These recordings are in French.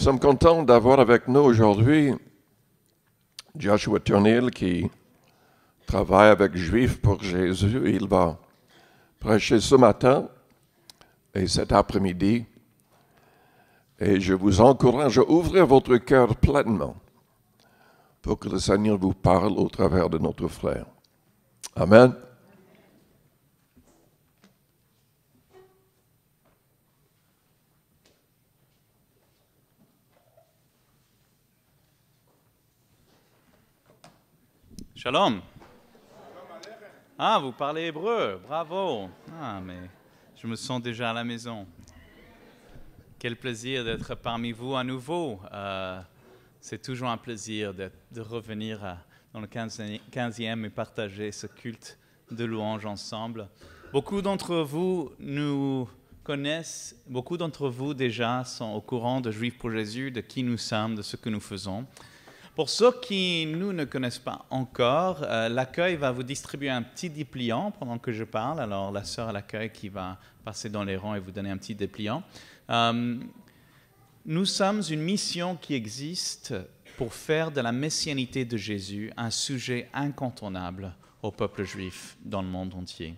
sommes contents d'avoir avec nous aujourd'hui Joshua Turnil qui travaille avec Juifs pour Jésus. Il va prêcher ce matin et cet après-midi. Et je vous encourage à ouvrir votre cœur pleinement pour que le Seigneur vous parle au travers de notre frère. Amen. Shalom. Ah, vous parlez hébreu, bravo. Ah, mais je me sens déjà à la maison. Quel plaisir d'être parmi vous à nouveau. C'est toujours un plaisir de revenir dans le 15e et partager ce culte de louange ensemble. Beaucoup d'entre vous nous connaissent, beaucoup d'entre vous déjà sont au courant de Juifs pour Jésus, de qui nous sommes, de ce que nous faisons. Pour ceux qui nous ne connaissent pas encore, l'accueil va vous distribuer un petit dépliant pendant que je parle. Alors la sœur à l'accueil qui va passer dans les rangs et vous donner un petit dépliant. Nous sommes une mission qui existe pour faire de la messianité de Jésus un sujet incontournable au peuple juif dans le monde entier.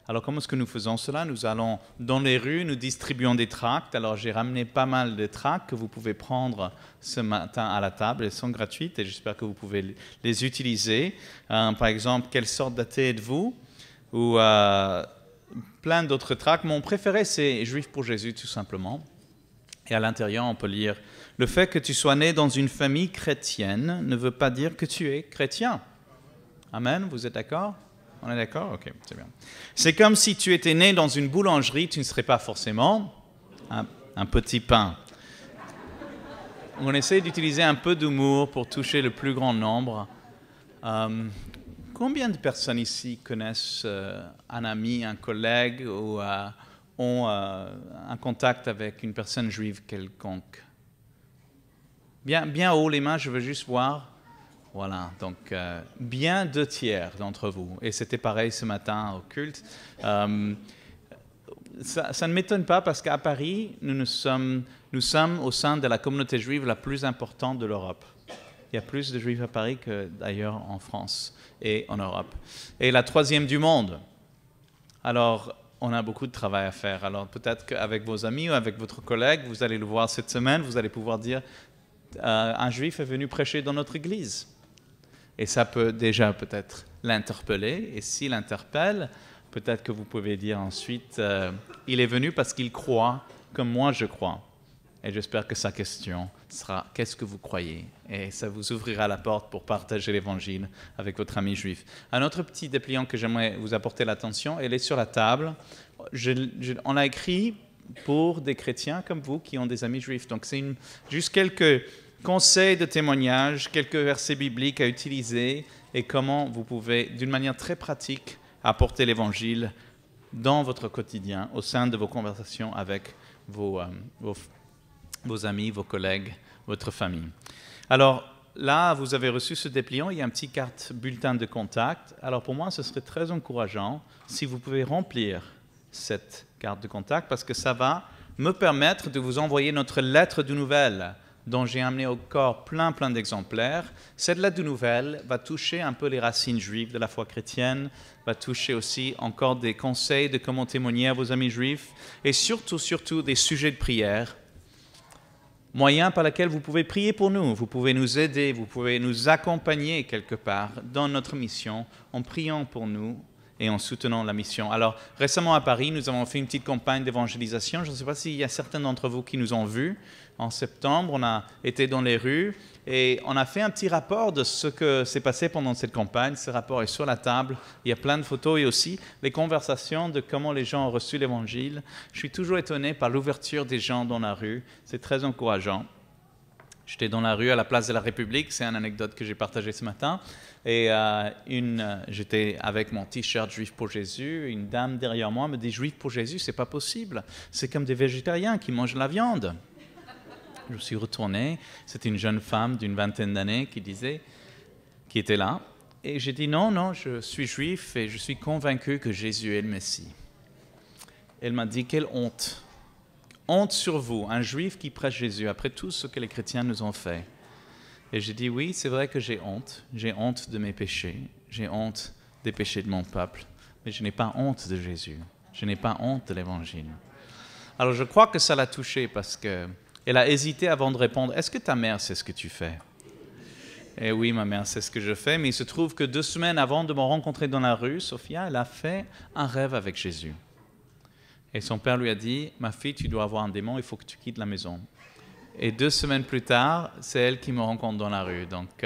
Alors comment est-ce que nous faisons cela? Nous allons dans les rues, nous distribuons des tracts. Alors j'ai ramené pas mal de tracts que vous pouvez prendre ce matin à la table. Elles sont gratuites et j'espère que vous pouvez les utiliser. Par exemple, quelle sorte d'athée êtes-vous? Ou plein d'autres tracts. Mon préféré, c'est Juifs pour Jésus, tout simplement. Et à l'intérieur, on peut lire « Le fait que tu sois né dans une famille chrétienne ne veut pas dire que tu es chrétien. » Amen, vous êtes d'accord? On est d'accord? Ok, c'est bien. C'est comme si tu étais né dans une boulangerie, tu ne serais pas forcément un petit pain. On essaie d'utiliser un peu d'humour pour toucher le plus grand nombre. Combien de personnes ici connaissent un ami, un collègue ou ont un contact avec une personne juive quelconque? Bien haut les mains, je veux juste voir. Voilà, donc bien 2/3 d'entre vous. Et c'était pareil ce matin au culte. Ça ne m'étonne pas parce qu'à Paris, nous sommes au sein de la communauté juive la plus importante de l'Europe. Il y a plus de juifs à Paris que d'ailleurs en France et en Europe. Et la 3e du monde. Alors, on a beaucoup de travail à faire. Alors peut-être qu'avec vos amis ou avec votre collègue, vous allez le voir cette semaine, vous allez pouvoir dire un juif est venu prêcher dans notre église. Et ça peut déjà peut-être l'interpeller. Et s'il interpelle, peut-être que vous pouvez dire ensuite, il est venu parce qu'il croit comme moi je crois. Et j'espère que sa question sera, qu'est-ce que vous croyez? Et ça vous ouvrira la porte pour partager l'évangile avec votre ami juif. Un autre petit dépliant que j'aimerais vous apporter l'attention, elle est sur la table. On l'a écrit pour des chrétiens comme vous qui ont des amis juifs. Donc c'est juste quelques conseils de témoignage, quelques versets bibliques à utiliser et comment vous pouvez, d'une manière très pratique, apporter l'évangile dans votre quotidien, au sein de vos conversations avec vos amis, vos collègues, votre famille. Alors là, vous avez reçu ce dépliant, il y a un petit carte bulletin de contact. Alors pour moi, ce serait très encourageant si vous pouvez remplir cette carte de contact parce que ça va me permettre de vous envoyer notre lettre de nouvelles dont j'ai amené au corps plein d'exemplaires. Cette lettre de nouvelles va toucher un peu les racines juives de la foi chrétienne, va toucher aussi encore des conseils de comment témoigner à vos amis juifs et surtout des sujets de prière, moyens par lesquels vous pouvez prier pour nous, vous pouvez nous aider, vous pouvez nous accompagner quelque part dans notre mission en priant pour nous et en soutenant la mission. Alors, récemment à Paris, nous avons fait une petite campagne d'évangélisation. Je ne sais pas s'il y a certains d'entre vous qui nous ont vus. En septembre, on a été dans les rues et on a fait un petit rapport de ce que s'est passé pendant cette campagne. Ce rapport est sur la table. Il y a plein de photos et aussi les conversations de comment les gens ont reçu l'Évangile. Je suis toujours étonné par l'ouverture des gens dans la rue. C'est très encourageant. J'étais dans la rue à la place de la République. C'est une anecdote que j'ai partagée ce matin. Et j'étais avec mon t-shirt Juif pour Jésus. Une dame derrière moi me dit « Juif pour Jésus, c'est pas possible. C'est comme des végétariens qui mangent la viande. » Je suis retourné, c'était une jeune femme d'une 20aine d'années qui était là. Et j'ai dit non, je suis juif et je suis convaincu que Jésus est le Messie. Elle m'a dit quelle honte honte sur vous, un juif qui prêche Jésus, après tout ce que les chrétiens nous ont fait. Et j'ai dit, oui, c'est vrai que j'ai honte de mes péchés, j'ai honte des péchés de mon peuple, mais je n'ai pas honte de Jésus, je n'ai pas honte de l'Évangile. Alors je crois que ça l'a touchée parce qu'elle a hésité avant de répondre, est-ce que ta mère sait ce que tu fais? Et oui, ma mère sait ce que je fais, mais il se trouve que 2 semaines avant de me rencontrer dans la rue, Sophia, elle a fait un rêve avec Jésus. Et son père lui a dit, ma fille, tu dois avoir un démon, il faut que tu quittes la maison. Et 2 semaines plus tard, c'est elle qui me rencontre dans la rue. Donc,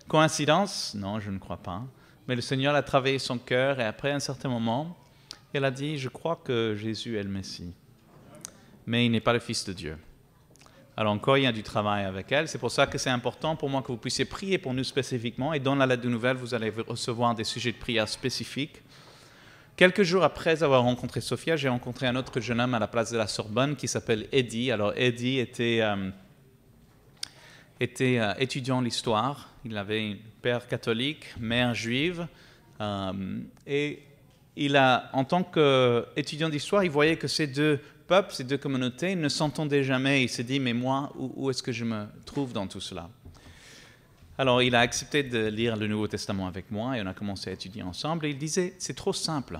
coïncidence? Non, je ne crois pas. Mais le Seigneur a travaillé son cœur et après un certain moment, elle a dit, je crois que Jésus est le Messie. Mais il n'est pas le Fils de Dieu. Alors encore, il y a du travail avec elle. C'est pour ça que c'est important pour moi que vous puissiez prier pour nous spécifiquement. Et dans la lettre de nouvelles, vous allez recevoir des sujets de prière spécifiques. Quelques jours après avoir rencontré Sophia, j'ai rencontré un autre jeune homme à la place de la Sorbonne qui s'appelle Eddie. Alors Eddie était étudiant en histoire. Il avait un père catholique, mère juive. Et en tant qu'étudiant d'histoire, il voyait que ces 2 peuples, ces 2 communautés ne s'entendaient jamais. Il s'est dit, mais moi, où est-ce que je me trouve dans tout cela? Alors, il a accepté de lire le Nouveau Testament avec moi et on a commencé à étudier ensemble. Et il disait, c'est trop simple.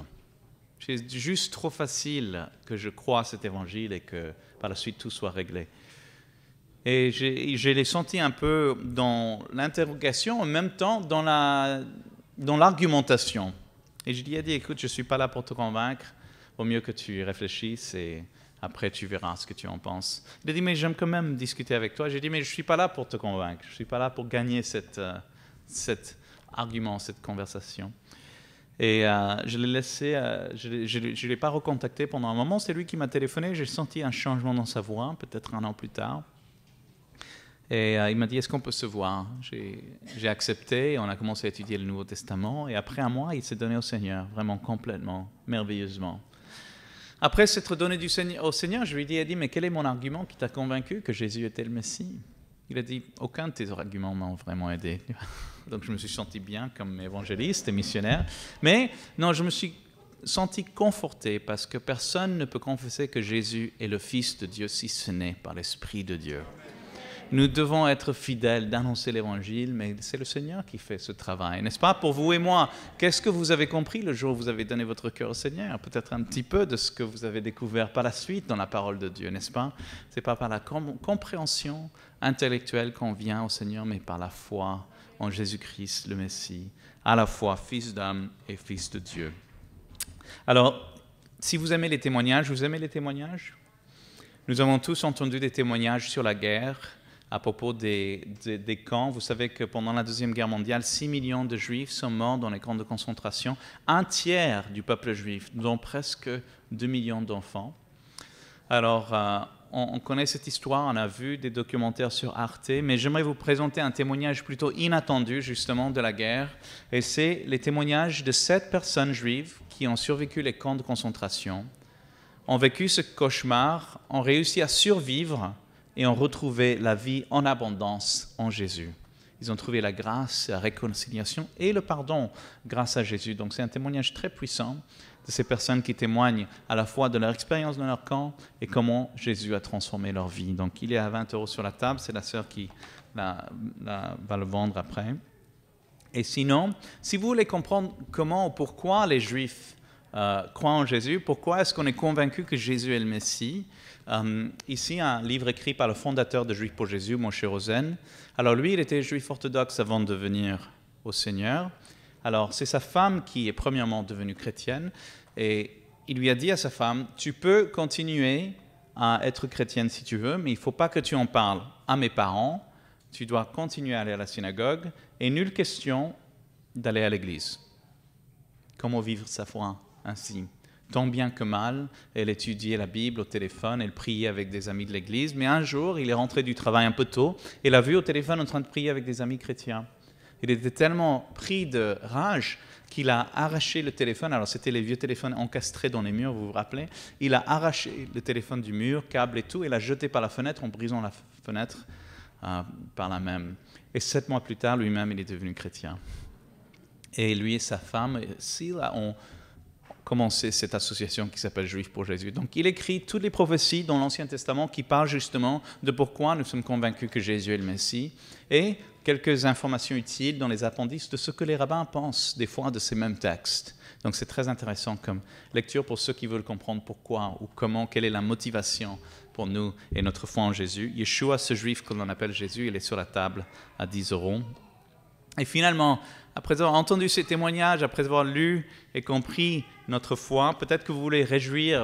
C'est juste trop facile que je croie cet évangile et que par la suite tout soit réglé. Et je l'ai senti un peu dans l'interrogation, en même temps dans l'argumentation. Et je lui ai dit, écoute, je ne suis pas là pour te convaincre. Vaut mieux que tu réfléchisses et après tu verras ce que tu en penses. Il a dit, mais j'aime quand même discuter avec toi. J'ai dit, mais je ne suis pas là pour te convaincre. Je ne suis pas là pour gagner cet argument, cette conversation. Et je l'ai laissé, je ne l'ai pas recontacté pendant un moment. C'est lui qui m'a téléphoné. J'ai senti un changement dans sa voix, peut-être 1 an plus tard. Et il m'a dit, est-ce qu'on peut se voir? J'ai accepté, on a commencé à étudier le Nouveau Testament. Et après 1 mois, il s'est donné au Seigneur, vraiment complètement, merveilleusement. Après s'être donné au Seigneur, je lui ai dit, mais quel est mon argument qui t'a convaincu que Jésus était le Messie? Il a dit, aucun de tes arguments m'a vraiment aidé. Donc je me suis senti bien comme évangéliste et missionnaire. Mais non, je me suis senti conforté parce que personne ne peut confesser que Jésus est le Fils de Dieu si ce n'est par l'Esprit de Dieu. Nous devons être fidèles d'annoncer l'Évangile, mais c'est le Seigneur qui fait ce travail, n'est-ce pas? Pour vous et moi, qu'est-ce que vous avez compris le jour où vous avez donné votre cœur au Seigneur? Peut-être un petit peu de ce que vous avez découvert par la suite dans la parole de Dieu, n'est-ce pas? Ce n'est pas par la compréhension intellectuelle qu'on vient au Seigneur, mais par la foi en Jésus-Christ, le Messie, à la fois Fils d'homme et Fils de Dieu. Alors, si vous aimez les témoignages, vous aimez les témoignages? Nous avons tous entendu des témoignages sur la guerre, à propos des camps. Vous savez que pendant la Deuxième Guerre mondiale, 6 millions de Juifs sont morts dans les camps de concentration. 1/3 du peuple juif, dont presque 2 millions d'enfants. Alors, on connaît cette histoire, on a vu des documentaires sur Arte, mais j'aimerais vous présenter un témoignage plutôt inattendu, justement, de la guerre. Et c'est les témoignages de 7 personnes juives qui ont survécu les camps de concentration, ont vécu ce cauchemar, ont réussi à survivre et ont retrouvé la vie en abondance en Jésus. Ils ont trouvé la grâce, la réconciliation et le pardon grâce à Jésus. Donc c'est un témoignage très puissant de ces personnes qui témoignent à la fois de leur expérience dans leur camp et comment Jésus a transformé leur vie. Donc il est à 20 € sur la table, c'est la sœur qui va le vendre après. Et sinon, si vous voulez comprendre comment ou pourquoi les Juifs croient en Jésus, pourquoi est-ce qu'on est convaincu que Jésus est le Messie, ici, un livre écrit par le fondateur de Juifs pour Jésus, Moshe Rosen. Alors lui, il était juif orthodoxe avant de venir au Seigneur. Alors c'est sa femme qui est premièrement devenue chrétienne et il lui a dit à sa femme, tu peux continuer à être chrétienne si tu veux, mais il ne faut pas que tu en parles à mes parents, tu dois continuer à aller à la synagogue et nulle question d'aller à l'église. Comment vivre sa foi ainsi? Tant bien que mal, elle étudiait la Bible au téléphone, elle priait avec des amis de l'église, mais un jour, il est rentré du travail un peu tôt, et l'a vu au téléphone en train de prier avec des amis chrétiens. Il était tellement pris de rage qu'il a arraché le téléphone, alors c'était les vieux téléphones encastrés dans les murs, vous vous rappelez? Il a arraché le téléphone du mur, câble et tout, et l'a jeté par la fenêtre en brisant la fenêtre par la même. Et 7 mois plus tard, lui-même, il est devenu chrétien. Et lui et sa femme, Syl, ont commencé cette association qui s'appelle Juifs pour Jésus. Donc il écrit toutes les prophéties dans l'Ancien Testament qui parlent justement de pourquoi nous sommes convaincus que Jésus est le Messie, et quelques informations utiles dans les appendices de ce que les rabbins pensent des fois de ces mêmes textes. Donc c'est très intéressant comme lecture pour ceux qui veulent comprendre pourquoi ou comment, quelle est la motivation pour nous et notre foi en Jésus. Yeshua, ce juif que l'on appelle Jésus, il est sur la table à 10 €. Et finalement, après avoir entendu ces témoignages, après avoir lu et compris notre foi, peut-être que vous voulez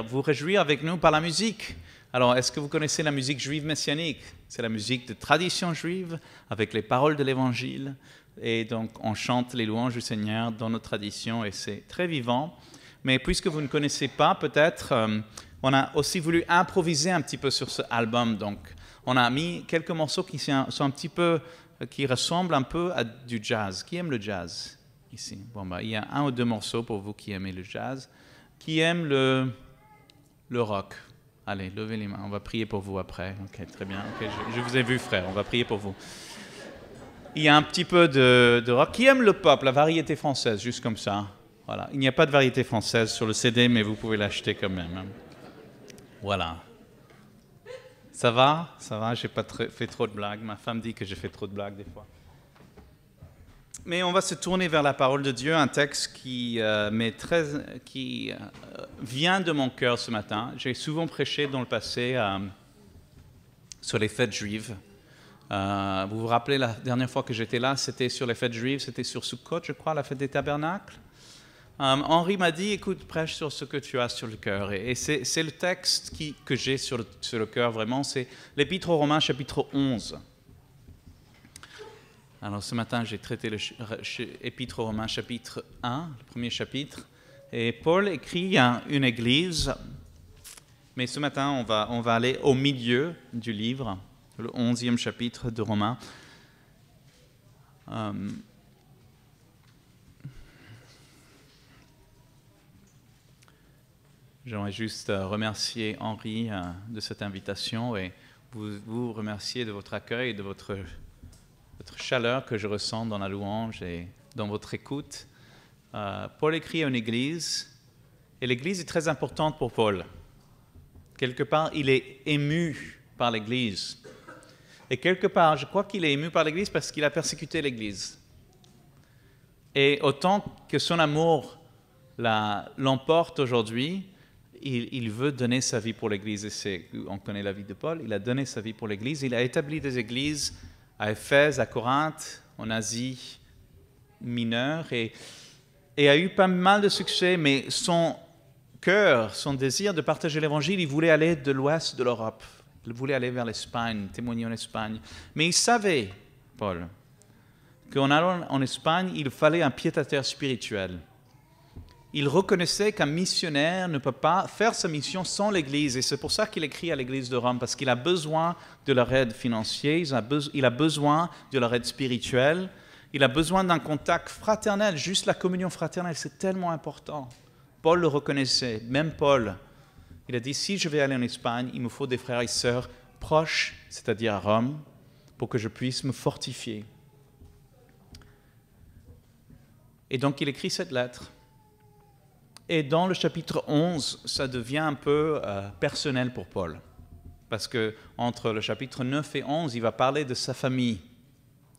vous réjouir avec nous par la musique. Alors, est-ce que vous connaissez la musique juive messianique? C'est la musique de tradition juive avec les paroles de l'Évangile. Et donc, on chante les louanges du Seigneur dans notre tradition et c'est très vivant. Mais puisque vous ne connaissez pas, peut-être, on a aussi voulu improviser un petit peu sur ce album. Donc, on a mis quelques morceaux qui sont un petit peu, qui ressemblent un peu à du jazz. Qui aime le jazz ici? Bon, il y a 1 ou 2 morceaux pour vous qui aimez le jazz. Qui aime le rock? Allez, levez les mains. On va prier pour vous après. Ok, très bien. Okay, je vous ai vu, frère. On va prier pour vous. Il y a un petit peu de rock. Qui aime le pop, la variété française, juste comme ça? Voilà. Il n'y a pas de variété française sur le CD, mais vous pouvez l'acheter quand même. Voilà. Ça va? Ça va? J'ai pas fait trop de blagues. Ma femme dit que j'ai fait trop de blagues des fois. Mais on va se tourner vers la parole de Dieu, un texte qui vient de mon cœur ce matin. J'ai souvent prêché dans le passé sur les fêtes juives. Vous vous rappelez, la dernière fois que j'étais là, c'était sur les fêtes juives, c'était sur Sukkot, je crois, la fête des tabernacles. Henri m'a dit, écoute, prêche sur ce que tu as sur le cœur. Et c'est le texte que j'ai sur le cœur vraiment, c'est l'Épître aux Romains, chapitre 11. Alors ce matin, j'ai traité l'Épître aux Romains, chapitre 1, le premier chapitre. Et Paul écrit à une église, mais ce matin, on va aller au milieu du livre, le 11e chapitre de Romains. J'aimerais juste remercier Henri de cette invitation et vous remercier de votre accueil et de votre chaleur que je ressens dans la louange et dans votre écoute. Paul écrit à une église, et l'église est très importante pour Paul. Quelque part, il est ému par l'église. Et quelque part, je crois qu'il est ému par l'église parce qu'il a persécuté l'église. Et autant que son amour l'emporte aujourd'hui, il veut donner sa vie pour l'église. Et on connaît la vie de Paul, il a donné sa vie pour l'église. Il a établi des églises à Éphèse, à Corinthe, en Asie mineure, et a eu pas mal de succès, mais son cœur, son désir de partager l'évangile, il voulait aller de l'ouest de l'Europe, il voulait aller vers l'Espagne, témoigner en Espagne. Mais il savait, Paul, qu'en allant en Espagne, il fallait un pied-à-terre spirituel. Il reconnaissait qu'un missionnaire ne peut pas faire sa mission sans l'Église. Et c'est pour ça qu'il écrit à l'Église de Rome, parce qu'il a besoin de leur aide financière, il a besoin de leur aide spirituelle, il a besoin d'un contact fraternel. Juste la communion fraternelle, c'est tellement important. Paul le reconnaissait, même Paul. Il a dit, si je vais aller en Espagne, il me faut des frères et sœurs proches, c'est-à-dire à Rome, pour que je puisse me fortifier. Et donc il écrit cette lettre. Et dans le chapitre 11, ça devient un peu personnel pour Paul. Parce que entre le chapitre 9 et 11, il va parler de sa famille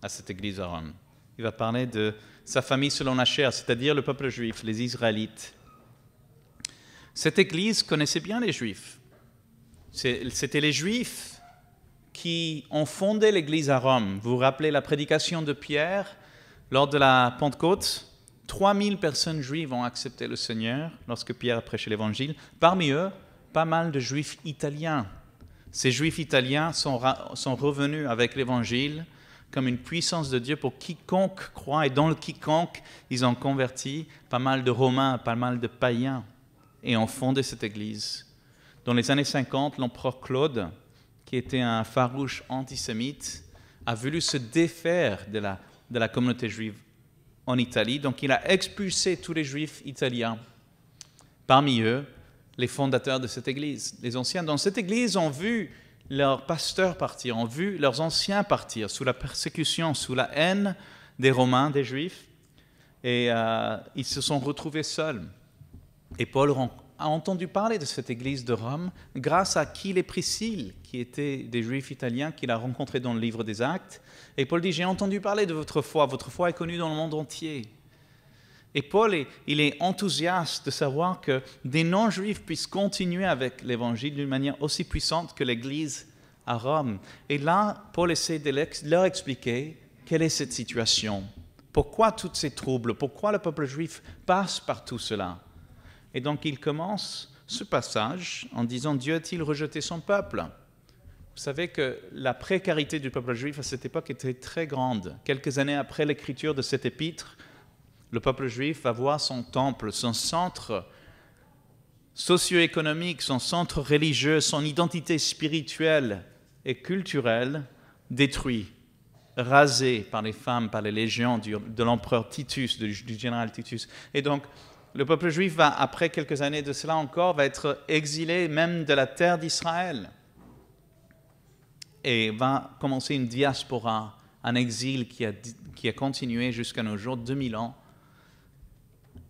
à cette église à Rome. Il va parler de sa famille selon la chair, c'est-à-dire le peuple juif, les Israélites. Cette église connaissait bien les Juifs. C'était les Juifs qui ont fondé l'église à Rome. Vous vous rappelez la prédication de Pierre lors de la Pentecôte? 3000 personnes juives ont accepté le Seigneur lorsque Pierre a prêché l'Évangile. Parmi eux, pas mal de Juifs italiens. Ces Juifs italiens sont revenus avec l'Évangile comme une puissance de Dieu pour quiconque croit. Et dans le quiconque, ils ont converti pas mal de Romains, pas mal de païens et ont fondé cette église. Dans les années 50, l'empereur Claude, qui était un farouche antisémite, a voulu se défaire de la communauté juive en Italie. Donc il a expulsé tous les Juifs italiens. Parmi eux, les fondateurs de cette église, les anciens. Dans cette église, ont vu leurs pasteurs partir, ont vu leurs anciens partir sous la persécution, sous la haine des Romains, des Juifs. Et ils se sont retrouvés seuls. Et Paul a entendu parler de cette église de Rome grâce à Aquile et Priscille, qui étaient des Juifs italiens qu'il a rencontrés dans le livre des Actes. Et Paul dit, j'ai entendu parler de votre foi est connue dans le monde entier. Et Paul, il est enthousiaste de savoir que des non-juifs puissent continuer avec l'évangile d'une manière aussi puissante que l'église à Rome. Et là, Paul essaie de leur expliquer quelle est cette situation. Pourquoi tous ces troubles? Pourquoi le peuple juif passe par tout cela? Et donc il commence ce passage en disant « Dieu a-t-il rejeté son peuple ?» Vous savez que la précarité du peuple juif à cette époque était très grande. Quelques années après l'écriture de cet épître, le peuple juif va voir son temple, son centre socio-économique, son centre religieux, son identité spirituelle et culturelle détruit, rasé par les femmes, par les légions de l'empereur Titus, du général Titus. Et donc, le peuple juif va, après quelques années de cela encore, va être exilé même de la terre d'Israël et va commencer une diaspora, un exil qui a continué jusqu'à nos jours, 2000 ans.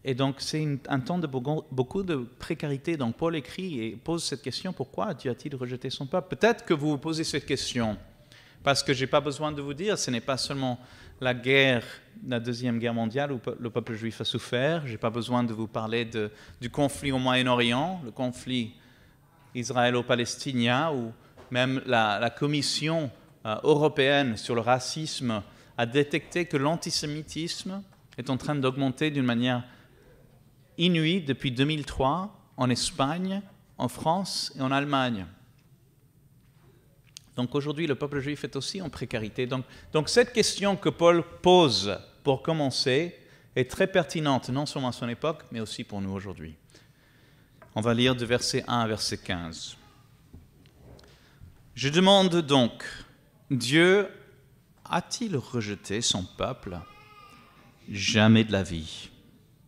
Et donc, c'est un temps de beaucoup de précarité. Donc, Paul écrit et pose cette question, pourquoi Dieu a-t-il rejeté son peuple? Peut-être que vous vous posez cette question, parce que je n'ai pas besoin de vous dire, ce n'est pas seulement la Deuxième Guerre mondiale où le peuple juif a souffert. Je n'ai pas besoin de vous parler du conflit au Moyen-Orient, le conflit israélo-palestinien, où même la Commission européenne sur le racisme a détecté que l'antisémitisme est en train d'augmenter d'une manière inouïe depuis 2003 en Espagne, en France et en Allemagne. Donc aujourd'hui, le peuple juif est aussi en précarité. Donc cette question que Paul pose pour commencer est très pertinente, non seulement à son époque, mais aussi pour nous aujourd'hui. On va lire de verset 1 à verset 15. « Je demande donc, Dieu a-t-il rejeté son peuple? Jamais de la vie.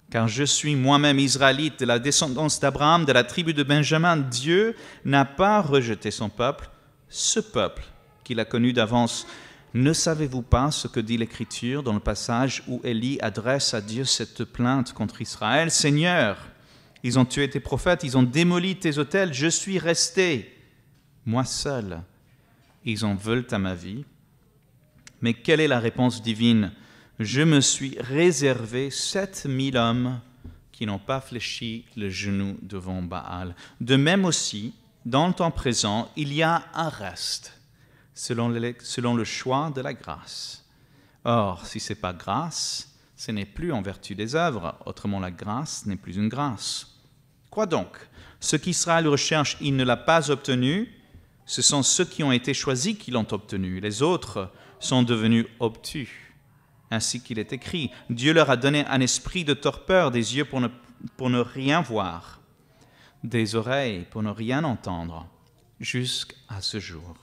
Car je suis moi-même israélite, de la descendance d'Abraham, de la tribu de Benjamin. Dieu n'a pas rejeté son peuple, ce peuple qu'il a connu d'avance. Ne savez-vous pas ce que dit l'Écriture dans le passage où Élie adresse à Dieu cette plainte contre Israël? Seigneur, ils ont tué tes prophètes, ils ont démoli tes autels, je suis resté, moi seul. Ils en veulent à ma vie. Mais quelle est la réponse divine? Je me suis réservé 7000 hommes qui n'ont pas fléchi le genou devant Baal. De même aussi, dans le temps présent, il y a un reste, selon le choix de la grâce. Or, si ce n'est pas grâce, ce n'est plus en vertu des œuvres, autrement la grâce n'est plus une grâce. Quoi donc? Ce qu'Israël recherche, il ne l'a pas obtenu, ce sont ceux qui ont été choisis qui l'ont obtenu. Les autres sont devenus obtus. Ainsi qu'il est écrit, Dieu leur a donné un esprit de torpeur, des yeux pour ne rien voir, des oreilles pour ne rien entendre, jusqu'à ce jour.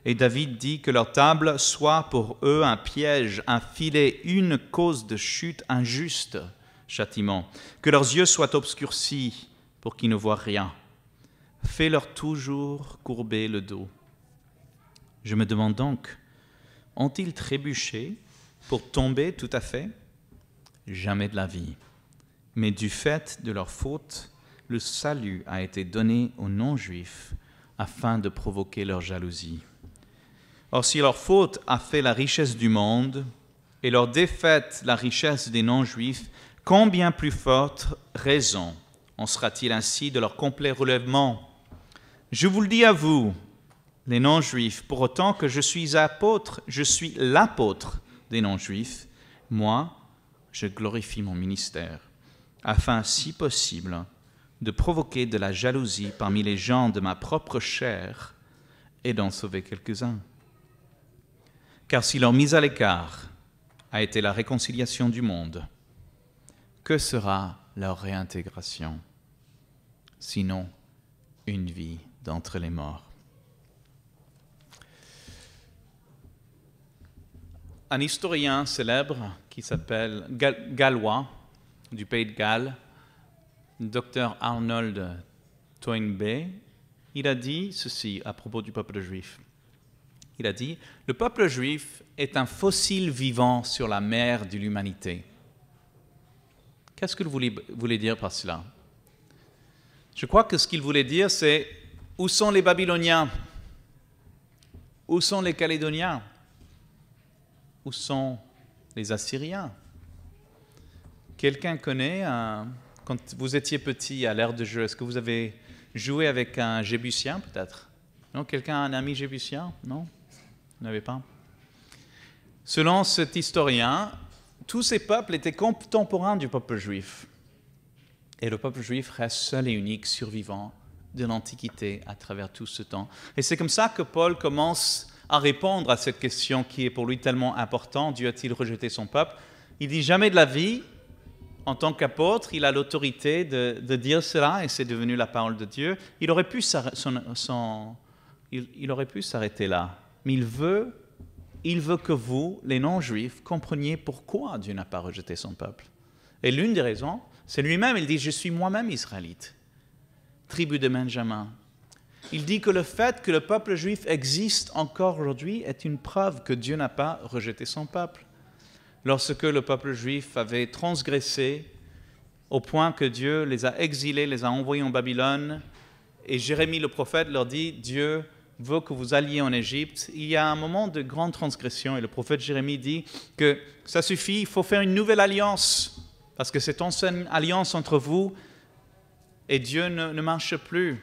Et David dit que leur table soit pour eux un piège, un filet, une cause de chute, un juste châtiment. Que leurs yeux soient obscurcis pour qu'ils ne voient rien. Fais-leur toujours courber le dos. Je me demande donc, ont-ils trébuché pour tomber tout à fait? Jamais de la vie. Mais du fait de leur faute, le salut a été donné aux non-juifs afin de provoquer leur jalousie. Or, si leur faute a fait la richesse du monde et leur défaite la richesse des non-juifs, combien plus forte raison en sera-t-il ainsi de leur complet relèvement? Je vous le dis à vous, les non-juifs, pour autant que je suis apôtre, je suis l'apôtre des non-juifs, moi, je glorifie mon ministère, afin, si possible, de provoquer de la jalousie parmi les gens de ma propre chair et d'en sauver quelques-uns. Car si leur mise à l'écart a été la réconciliation du monde, que sera leur réintégration? Sinon, une vie d'entre les morts. Un historien célèbre qui s'appelle gallois du pays de Galles, Dr Arnold Toynbee, il a dit ceci à propos du peuple juif. Il a dit « Le peuple juif est un fossile vivant sur la mer de l'humanité. » Qu'est-ce que vous voulez dire par cela? Je crois que ce qu'il voulait dire, c'est où sont les Babyloniens? Où sont les Calédoniens? Où sont les Assyriens? Quelqu'un connaît, quand vous étiez petit à l'ère de jeu, est-ce que vous avez joué avec un Jébusien peut-être? Non, quelqu'un a un ami Jébusien? Non? Vous n'avez pas? Selon cet historien, tous ces peuples étaient contemporains du peuple juif. Et le peuple juif reste seul et unique survivant de l'Antiquité à travers tout ce temps. Et c'est comme ça que Paul commence à répondre à cette question qui est pour lui tellement importante. Dieu a-t-il rejeté son peuple? Il dit jamais de la vie, en tant qu'apôtre, il a l'autorité de dire cela et c'est devenu la parole de Dieu. Il aurait pu s'arrêter là. Mais il veut que vous, les non-juifs, compreniez pourquoi Dieu n'a pas rejeté son peuple. Et l'une des raisons, c'est lui-même. Il dit, je suis moi-même israélite, tribu de Benjamin. Il dit que le fait que le peuple juif existe encore aujourd'hui est une preuve que Dieu n'a pas rejeté son peuple. Lorsque le peuple juif avait transgressé au point que Dieu les a exilés, les a envoyés en Babylone, et Jérémie le prophète leur dit, Dieu veut que vous alliez en Égypte. Il y a un moment de grande transgression et le prophète Jérémie dit que ça suffit, il faut faire une nouvelle alliance parce que cette ancienne alliance entre vous et Dieu ne marche plus.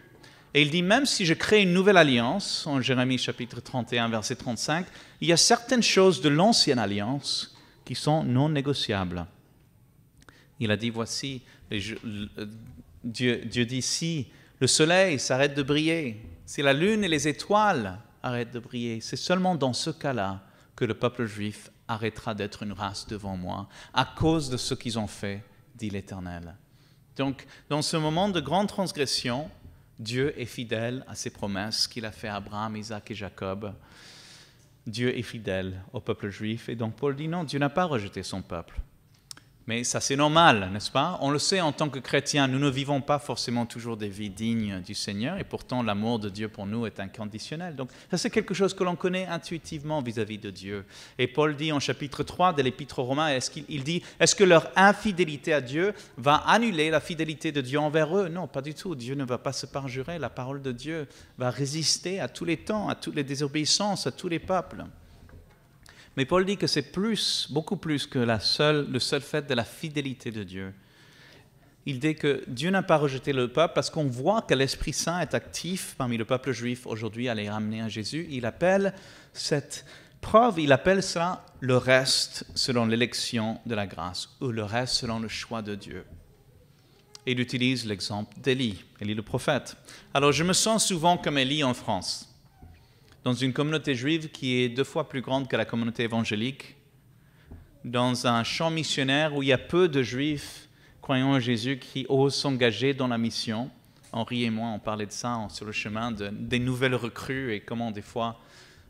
Et il dit, même si je crée une nouvelle alliance, en Jérémie chapitre 31, verset 35, il y a certaines choses de l'ancienne alliance qui sont non négociables. Il a dit, voici, Dieu dit, si le soleil s'arrête de briller, si la lune et les étoiles arrêtent de briller, c'est seulement dans ce cas-là que le peuple juif arrêtera d'être une race devant moi, à cause de ce qu'ils ont fait, dit l'Éternel. Donc, dans ce moment de grande transgression, Dieu est fidèle à ses promesses qu'il a fait à Abraham, Isaac et Jacob. Dieu est fidèle au peuple juif. Et donc Paul dit non, Dieu n'a pas rejeté son peuple. Mais ça c'est normal, n'est-ce pas? On le sait en tant que chrétiens, nous ne vivons pas forcément toujours des vies dignes du Seigneur et pourtant l'amour de Dieu pour nous est inconditionnel. Donc ça c'est quelque chose que l'on connaît intuitivement vis-à-vis de Dieu. Et Paul dit en chapitre 3 de l'Épître aux Romains, est-ce que leur infidélité à Dieu va annuler la fidélité de Dieu envers eux? Non, pas du tout. Dieu ne va pas se parjurer. La parole de Dieu va résister à tous les temps, à toutes les désobéissances, à tous les peuples. Mais Paul dit que c'est beaucoup plus que le seul fait de la fidélité de Dieu. Il dit que Dieu n'a pas rejeté le peuple parce qu'on voit que l'Esprit Saint est actif parmi le peuple juif aujourd'hui à les ramener à Jésus. Il appelle cette preuve, il appelle ça le reste selon l'élection de la grâce ou le reste selon le choix de Dieu. Et il utilise l'exemple d'Élie, Élie le prophète. Alors je me sens souvent comme Élie en France, dans une communauté juive qui est 2 fois plus grande que la communauté évangélique, dans un champ missionnaire où il y a peu de juifs croyant en Jésus qui osent s'engager dans la mission. Henri et moi, on parlait de ça sur le chemin des nouvelles recrues et comment des fois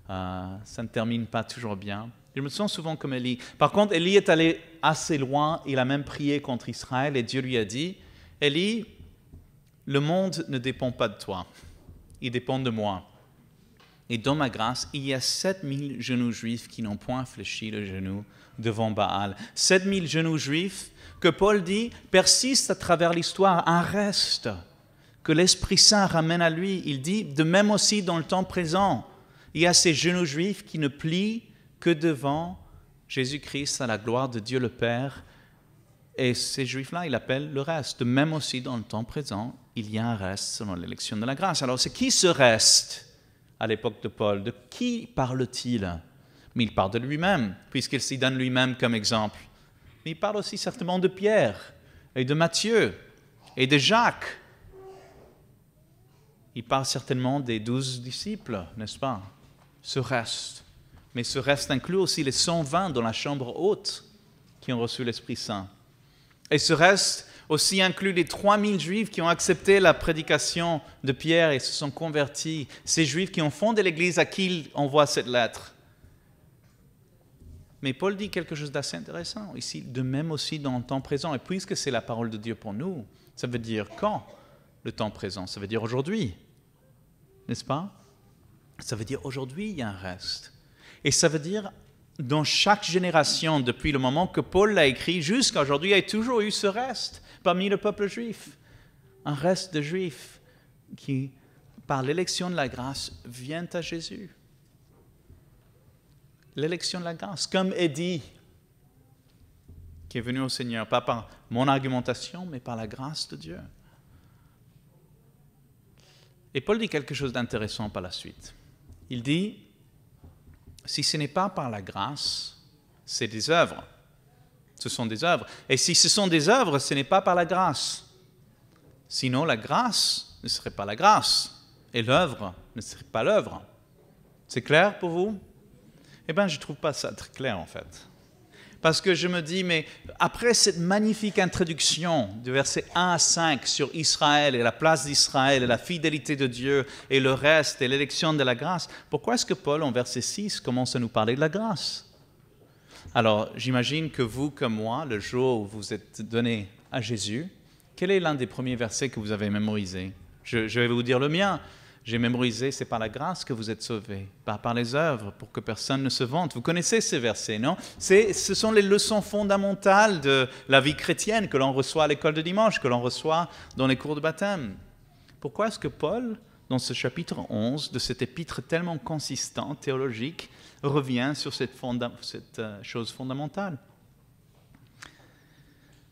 ça ne termine pas toujours bien. Je me sens souvent comme Élie. Par contre, Élie est allé assez loin, il a même prié contre Israël et Dieu lui a dit, Élie, le monde ne dépend pas de toi, il dépend de moi. Et dans ma grâce, il y a 7000 genoux juifs qui n'ont point fléchi le genou devant Baal. 7000 genoux juifs que Paul dit persistent à travers l'histoire, un reste que l'Esprit Saint ramène à lui. Il dit, de même aussi dans le temps présent, il y a ces genoux juifs qui ne plient que devant Jésus-Christ à la gloire de Dieu le Père. Et ces juifs-là, il appelle le reste. De même aussi dans le temps présent, il y a un reste selon l'élection de la grâce. Alors c'est qui ce reste? À l'époque de Paul, de qui parle-t-il? Mais il parle de lui-même, puisqu'il s'y donne lui-même comme exemple. Mais il parle aussi certainement de Pierre, et de Matthieu, et de Jacques. Il parle certainement des 12 disciples, n'est-ce pas? Ce reste. Mais ce reste inclut aussi les 120 dans la chambre haute qui ont reçu l'Esprit Saint. Et ce reste aussi inclut les 3000 Juifs qui ont accepté la prédication de Pierre et se sont convertis. Ces Juifs qui ont fondé l'Église à qui il envoie cette lettre. Mais Paul dit quelque chose d'assez intéressant ici, de même aussi dans le temps présent. Et puisque c'est la parole de Dieu pour nous, ça veut dire quand le temps présent? Ça veut dire aujourd'hui, n'est-ce pas? Ça veut dire aujourd'hui, il y a un reste. Et ça veut dire dans chaque génération, depuis le moment que Paul l'a écrit jusqu'à aujourd'hui, il y a toujours eu ce reste parmi le peuple juif. un reste de Juifs qui, par l'élection de la grâce, viennent à Jésus. L'élection de la grâce, comme Édie, qui est venu au Seigneur, pas par mon argumentation, mais par la grâce de Dieu. Et Paul dit quelque chose d'intéressant par la suite. Il dit, si ce n'est pas par la grâce, c'est des œuvres. Ce sont des œuvres. Et si ce sont des œuvres, ce n'est pas par la grâce. Sinon, la grâce ne serait pas la grâce. Et l'œuvre ne serait pas l'œuvre. C'est clair pour vous? Eh bien, je ne trouve pas ça très clair, en fait. Parce que je me dis, mais après cette magnifique introduction du verset 1 à 5 sur Israël et la place d'Israël et la fidélité de Dieu et le reste et l'élection de la grâce, pourquoi est-ce que Paul, en verset 6, commence à nous parler de la grâce? Alors, j'imagine que vous, comme moi, le jour où vous êtes donné à Jésus, quel est l'un des premiers versets que vous avez mémorisé? Je vais vous dire le mien. J'ai mémorisé, c'est par la grâce que vous êtes sauvés, pas par les œuvres, pour que personne ne se vante. Vous connaissez ces versets, non? Ce sont les leçons fondamentales de la vie chrétienne que l'on reçoit à l'école de dimanche, que l'on reçoit dans les cours de baptême. Pourquoi est-ce que Paul, dans ce chapitre 11, de cet épître tellement consistant, théologique, revient sur cette chose fondamentale?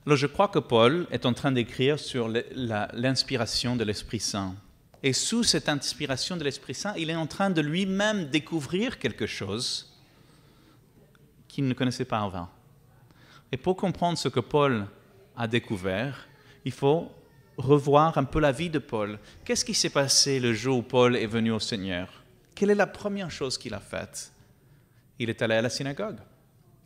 Alors je crois que Paul est en train d'écrire sur l'inspiration de l'Esprit Saint. Et sous cette inspiration de l'Esprit Saint, il est en train de lui-même découvrir quelque chose qu'il ne connaissait pas avant. Et pour comprendre ce que Paul a découvert, il faut revoir un peu la vie de Paul. Qu'est-ce qui s'est passé le jour où Paul est venu au Seigneur? Quelle est la première chose qu'il a faite? Il est allé à la synagogue,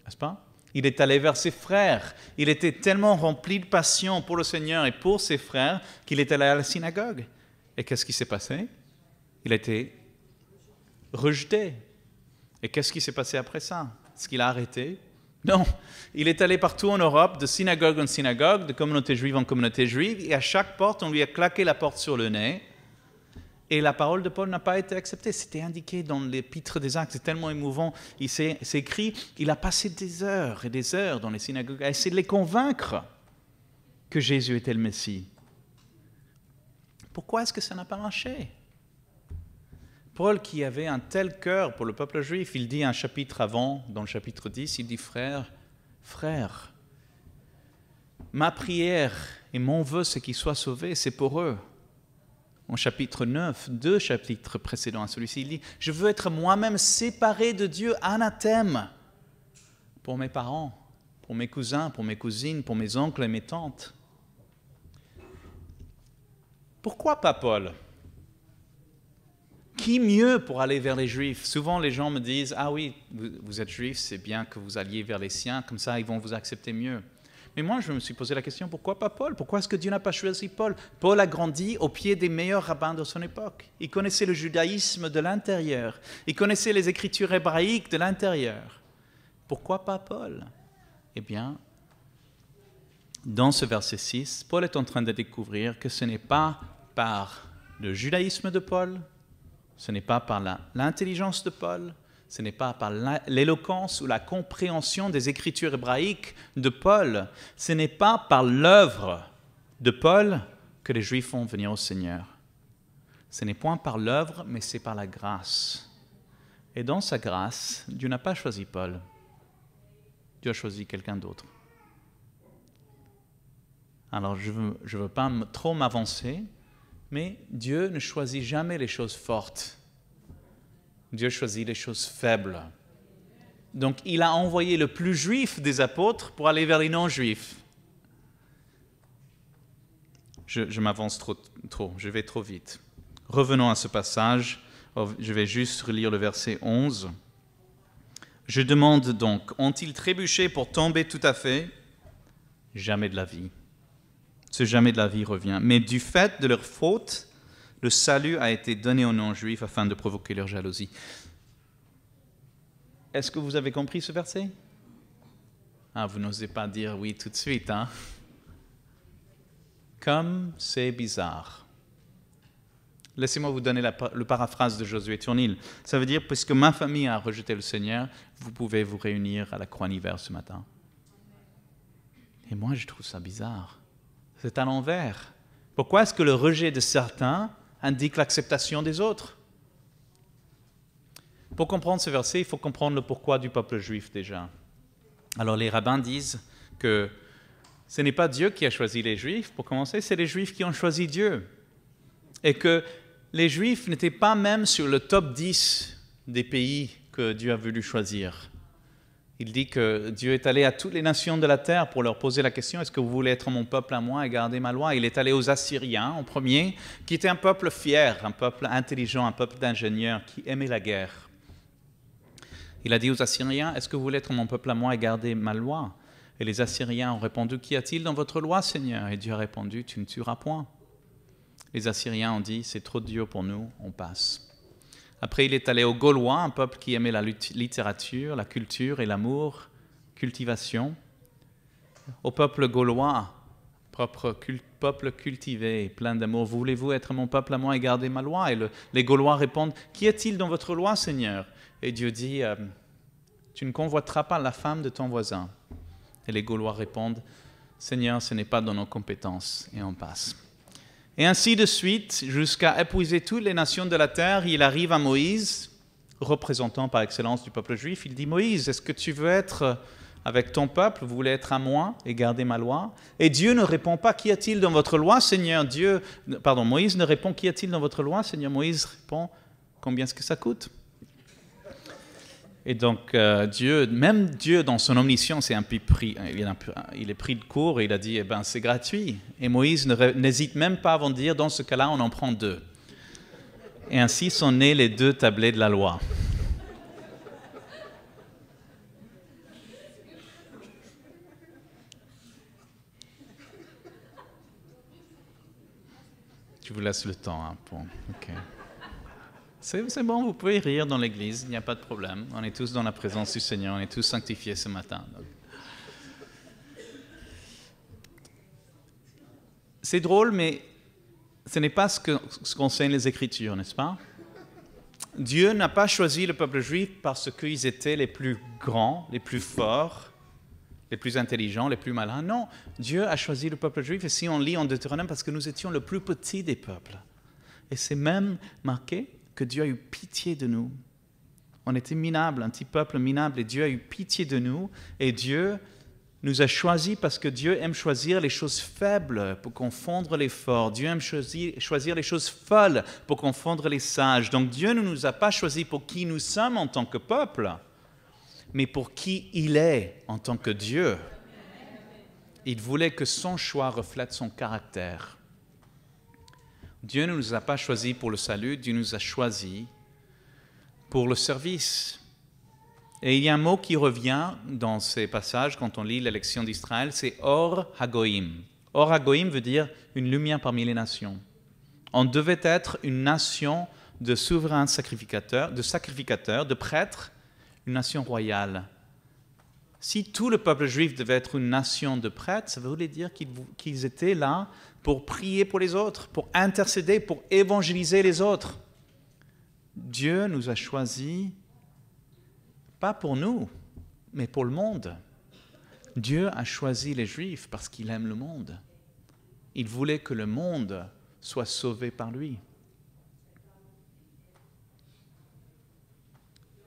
n'est-ce pas? Il est allé vers ses frères. Il était tellement rempli de passion pour le Seigneur et pour ses frères qu'il est allé à la synagogue. Et qu'est-ce qui s'est passé? Il a été rejeté. Et qu'est-ce qui s'est passé après ça? Est-ce qu'il a arrêté? Non. Il est allé partout en Europe, de synagogue en synagogue, de communauté juive en communauté juive, et à chaque porte, on lui a claqué la porte sur le nez. Et la parole de Paul n'a pas été acceptée. C'était indiqué dans l'épître des Actes. C'est tellement émouvant. C'est écrit, il a passé des heures et des heures dans les synagogues à essayer de les convaincre que Jésus était le Messie. Pourquoi est-ce que ça n'a pas marché? Paul, qui avait un tel cœur pour le peuple juif, il dit un chapitre avant, dans le chapitre 10, il dit, frères, ma prière et mon vœu, c'est qu'ils soient sauvés, c'est pour eux. En chapitre 9, 2 chapitres précédents à celui-ci, il dit, je veux être moi-même séparé de Dieu, anathème, pour mes parents, pour mes cousins, pour mes cousines, pour mes oncles et mes tantes. Pourquoi pas Paul? Qui mieux pour aller vers les Juifs? Souvent, les gens me disent, ah oui, vous êtes Juif, c'est bien que vous alliez vers les siens, comme ça, ils vont vous accepter mieux. Mais moi, je me suis posé la question, pourquoi pas Paul? Pourquoi est-ce que Dieu n'a pas choisi Paul? Paul a grandi au pied des meilleurs rabbins de son époque. Il connaissait le judaïsme de l'intérieur. Il connaissait les écritures hébraïques de l'intérieur. Pourquoi pas Paul? Eh bien, dans ce verset 6, Paul est en train de découvrir que ce n'est pas par le judaïsme de Paul, ce n'est pas par l'intelligence de Paul, ce n'est pas par l'éloquence ou la compréhension des écritures hébraïques de Paul, ce n'est pas par l'œuvre de Paul que les Juifs vont venir au Seigneur. Ce n'est point par l'œuvre, mais c'est par la grâce. Et dans sa grâce, Dieu n'a pas choisi Paul. Dieu a choisi quelqu'un d'autre. Alors, je ne veux pas trop m'avancer, mais Dieu ne choisit jamais les choses fortes. Dieu choisit les choses faibles. Donc, il a envoyé le plus juif des apôtres pour aller vers les non-juifs. Je m'avance trop, je vais trop vite. Revenons à ce passage. Je vais juste relire le verset 11. Je demande donc, ont-ils trébuché pour tomber tout à fait? Jamais de la vie. Ce jamais de la vie revient. Mais du fait de leur faute, le salut a été donné aux non-juifs afin de provoquer leur jalousie. Est-ce que vous avez compris ce verset? Ah, vous n'osez pas dire oui tout de suite, hein? Comme c'est bizarre. Laissez-moi vous donner le paraphrase de Josué Turnil. Ça veut dire, puisque ma famille a rejeté le Seigneur, vous pouvez vous réunir à la Croix-Hiver ce matin. Et moi, je trouve ça bizarre. C'est à l'envers. Pourquoi est-ce que le rejet de certains indique l'acceptation des autres? Pour comprendre ce verset, il faut comprendre le pourquoi du peuple juif déjà. Alors les rabbins disent que ce n'est pas Dieu qui a choisi les Juifs, pour commencer, c'est les Juifs qui ont choisi Dieu. Et que les Juifs n'étaient pas même sur le top 10 des pays que Dieu a voulu choisir. Il dit que Dieu est allé à toutes les nations de la terre pour leur poser la question, est-ce que vous voulez être mon peuple à moi et garder ma loi? Il est allé aux Assyriens en premier, qui était un peuple fier, un peuple intelligent, un peuple d'ingénieurs, qui aimait la guerre. Il a dit aux Assyriens, est-ce que vous voulez être mon peuple à moi et garder ma loi? Et les Assyriens ont répondu, qu'y a-t-il dans votre loi, Seigneur? Et Dieu a répondu, tu ne tueras point. Les Assyriens ont dit, c'est trop dur pour nous, on passe. Après, il est allé aux Gaulois, un peuple qui aimait la littérature, la culture et l'amour, cultivation. Au peuple gaulois, peuple cultivé, plein d'amour, voulez-vous être mon peuple à moi et garder ma loi? Et les Gaulois répondent, qu'y a-t-il dans votre loi, Seigneur? Et Dieu dit, tu ne convoiteras pas la femme de ton voisin. Et les Gaulois répondent, Seigneur, ce n'est pas dans nos compétences, et on passe. Et ainsi de suite, jusqu'à épuiser toutes les nations de la terre, il arrive à Moïse, représentant par excellence du peuple juif. Il dit, Moïse, est-ce que tu veux être avec ton peuple, vous voulez être à moi et garder ma loi? Et Dieu ne répond pas, qu'y a-t-il dans votre loi, Seigneur? Moïse ne répond, qu'y a-t-il dans votre loi, Seigneur? Moïse répond, combien est-ce que ça coûte? Et donc, même Dieu, dans son omniscience, il est pris de court et il a dit, c'est gratuit. Et Moïse n'hésite même pas avant de dire, dans ce cas-là, on en prend 2. Et ainsi sont nés les 2 tablets de la loi. Je vous laisse le temps. Okay. C'est bon, vous pouvez rire dans l'église, il n'y a pas de problème. On est tous dans la présence du Seigneur, on est tous sanctifiés ce matin. Donc. C'est drôle, mais ce n'est pas ce qu'enseignent les Écritures, n'est-ce pas? Dieu n'a pas choisi le peuple juif parce qu'ils étaient les plus grands, les plus forts, les plus intelligents, les plus malins. Non, Dieu a choisi le peuple juif, et si on lit en Deutéronome, parce que nous étions le plus petit des peuples. Et c'est même marqué que Dieu a eu pitié de nous. On était minables, un petit peuple minable, et Dieu a eu pitié de nous, et Dieu nous a choisis parce que Dieu aime choisir les choses faibles pour confondre les forts. Dieu aime choisir les choses folles pour confondre les sages. Donc Dieu ne nous a pas choisis pour qui nous sommes en tant que peuple, mais pour qui il est en tant que Dieu. Il voulait que son choix reflète son caractère. Dieu ne nous a pas choisis pour le salut, Dieu nous a choisis pour le service. Et il y a un mot qui revient dans ces passages quand on lit l'élection d'Israël, c'est Or Hagoïm. Or Hagoïm veut dire une lumière parmi les nations. On devait être une nation de souverains sacrificateurs, de prêtres, une nation royale. Si tout le peuple juif devait être une nation de prêtres, ça voulait dire qu'ils étaient là pour prier pour les autres, pour intercéder, pour évangéliser les autres. Dieu nous a choisis, pas pour nous, mais pour le monde. Dieu a choisi les Juifs parce qu'il aime le monde. Il voulait que le monde soit sauvé par lui.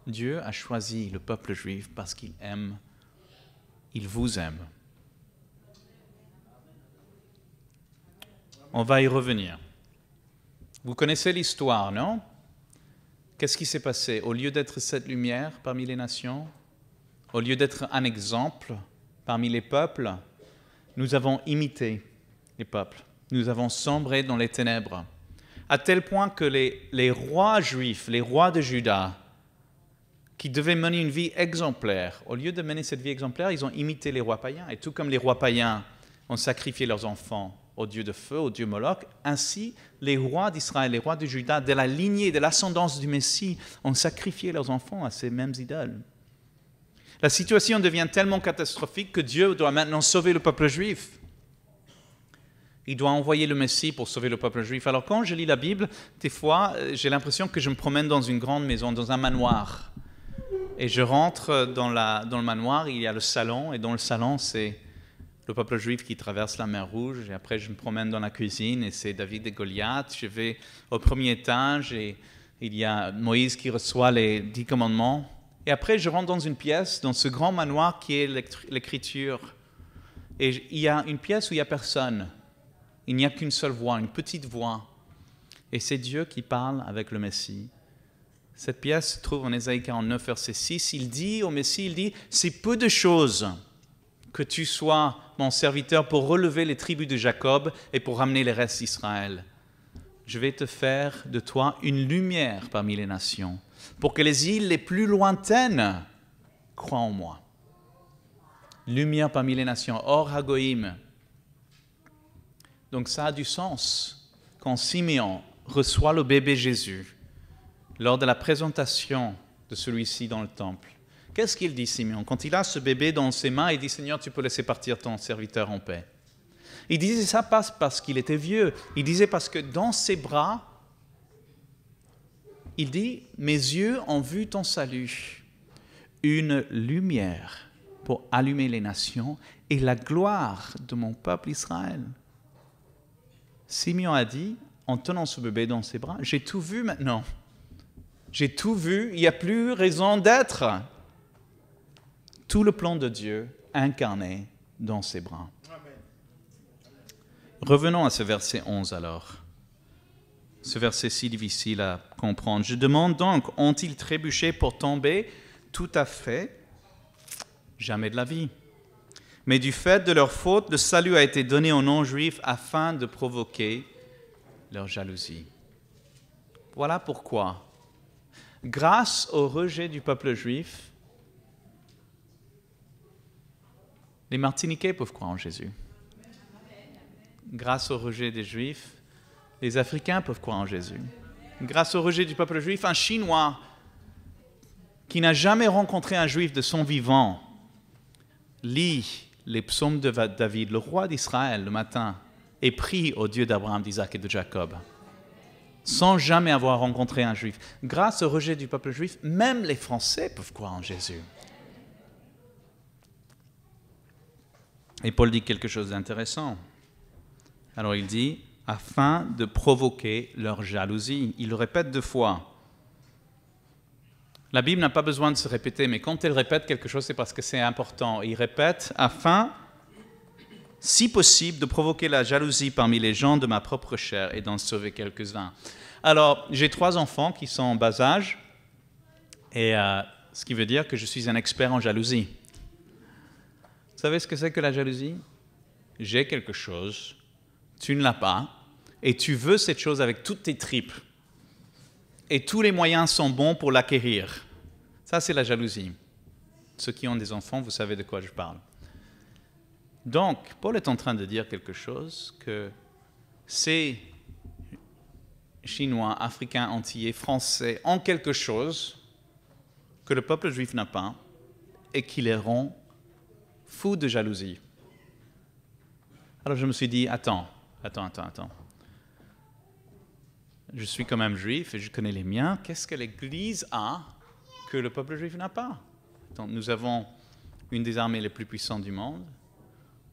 Dieu a choisi le peuple juif parce qu'il aime, il vous aime. On va y revenir. Vous connaissez l'histoire, non? Qu'est-ce qui s'est passé? Au lieu d'être cette lumière parmi les nations, au lieu d'être un exemple parmi les peuples, nous avons imité les peuples. Nous avons sombré dans les ténèbres, à tel point que les rois juifs, les rois de Juda, qui devaient mener une vie exemplaire, au lieu de mener cette vie exemplaire, ils ont imité les rois païens. Et tout comme les rois païens ont sacrifié leurs enfants au dieu de feu, au dieu Moloch, ainsi les rois d'Israël, les rois de Juda, de la lignée, de l'ascendance du Messie, ont sacrifié leurs enfants à ces mêmes idoles. La situation devient tellement catastrophique que Dieu doit maintenant sauver le peuple juif. Il doit envoyer le Messie pour sauver le peuple juif. Alors quand je lis la Bible, des fois, j'ai l'impression que je me promène dans une grande maison, dans un manoir. Et je rentre dans le manoir, il y a le salon, et dans le salon, c'est le peuple juif qui traverse la mer Rouge, et après je me promène dans la cuisine, et c'est David et Goliath. Je vais au premier étage, et il y a Moïse qui reçoit les 10 commandements. Et après, je rentre dans une pièce, dans ce grand manoir qui est l'écriture. Et il y a une pièce où il n'y a personne. Il n'y a qu'une seule voix, une petite voix. Et c'est Dieu qui parle avec le Messie. Cette pièce se trouve en Ésaïe 49, verset 6. Il dit au Messie, il dit, « C'est peu de choses que tu sois mon serviteur pour relever les tribus de Jacob et pour ramener les restes d'Israël. Je vais te faire de toi une lumière parmi les nations, pour que les îles les plus lointaines croient en moi. » Lumière parmi les nations, Or Hagoïm. Donc ça a du sens quand Simeon reçoit le bébé Jésus lors de la présentation de celui-ci dans le temple. Qu'est-ce qu'il dit, Simeon? Quand il a ce bébé dans ses mains, il dit « Seigneur, tu peux laisser partir ton serviteur en paix. » Il disait ça pas parce qu'il était vieux, il disait parce que dans ses bras, il dit « Mes yeux ont vu ton salut, une lumière pour allumer les nations et la gloire de mon peuple Israël. » Simeon a dit, en tenant ce bébé dans ses bras, « J'ai tout vu maintenant. J'ai tout vu, il n'y a plus raison d'être. » Tout le plan de Dieu incarné dans ses bras. Revenons à ce verset 11 alors. Ce verset si difficile à comprendre. « Je demande donc, ont-ils trébuché pour tomber? Tout à fait. Jamais de la vie. Mais du fait de leur faute, le salut a été donné aux non-juifs afin de provoquer leur jalousie. » Voilà pourquoi, grâce au rejet du peuple juif, les Martiniquais peuvent croire en Jésus. Grâce au rejet des Juifs, les Africains peuvent croire en Jésus. Grâce au rejet du peuple juif, un Chinois qui n'a jamais rencontré un Juif de son vivant lit les psaumes de David, le roi d'Israël, le matin, et prie au Dieu d'Abraham, d'Isaac et de Jacob, sans jamais avoir rencontré un Juif. Grâce au rejet du peuple juif, même les Français peuvent croire en Jésus. Et Paul dit quelque chose d'intéressant. Alors il dit, afin de provoquer leur jalousie. Il le répète 2 fois. La Bible n'a pas besoin de se répéter, mais quand elle répète quelque chose, c'est parce que c'est important. Il répète, afin, si possible, de provoquer la jalousie parmi les gens de ma propre chair et d'en sauver quelques-uns. Alors, j'ai 3 enfants qui sont en bas âge, et ce qui veut dire que je suis un expert en jalousie. Vous savez ce que c'est que la jalousie? J'ai quelque chose, tu ne l'as pas, et tu veux cette chose avec toutes tes tripes. Et tous les moyens sont bons pour l'acquérir. Ça, c'est la jalousie. Ceux qui ont des enfants, vous savez de quoi je parle. Donc, Paul est en train de dire quelque chose, que ces Chinois, Africains, Antillais, Français ont quelque chose que le peuple juif n'a pas et qui les rend fous de jalousie. Alors je me suis dit, attends. Je suis quand même juif et je connais les miens. Qu'est-ce que l'Église a que le peuple juif n'a pas? Donc, nous avons une des armées les plus puissantes du monde.